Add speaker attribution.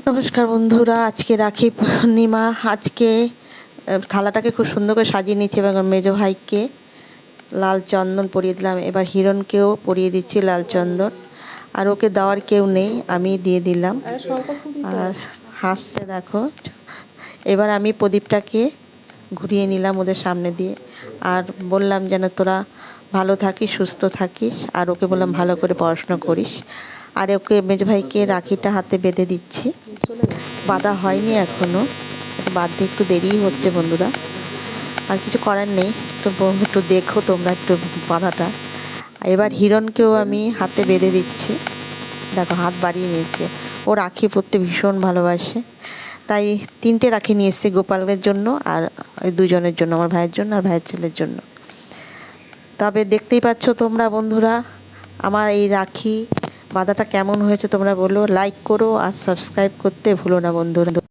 Speaker 1: নমস্কার বন্ধুরা, আজকে রাখি পূর্ণিমা। আজকে থালাটাকে খুব সুন্দর করে সাজিয়ে নিয়েছি এবং মেজো ভাইকে লাল চন্দন পরিয়ে দিলাম। এবার হিরণকেও পরিয়ে দিচ্ছি লাল চন্দন। আর ওকে দেওয়ার কেউ নেই, আমি দিয়ে দিলাম। আর হাসছে দেখো। এবার আমি প্রদীপটাকে ঘুরিয়ে নিলাম ওদের সামনে দিয়ে, আর বললাম যেন তোরা ভালো থাকিস, সুস্থ থাকিস। আর ওকে বললাম ভালো করে পড়াশোনা করিস। আর ওকে মেজো ভাইকে রাখিটা হাতে বেঁধে দিচ্ছি, বাঁধা হয়নি এখনও, বাঁধতে একটু দেরিই হচ্ছে বন্ধুরা। আর কিছু করার নেই, একটু দেখো তোমরা একটু বাঁধাটা। এবার হিরণকেও আমি হাতে বেঁধে দিচ্ছি, দেখো হাত বাড়িয়ে নিয়েছে। ও রাখি পরতে ভীষণ ভালোবাসে, তাই 3টে রাখি নিয়ে এসেছি, গোপালের জন্য আর দুজনের জন্য, আমার ভাইয়ের জন্য আর ভাইয়ের ছেলের জন্য। তবে দেখতেই পাচ্ছ তোমরা বন্ধুরা, আমার এই রাখি বাঁধাটা কেমন হয়েছে তোমরা বলো। লাইক করো আর সাবস্ক্রাইব করতে ভুলো না বন্ধুরা।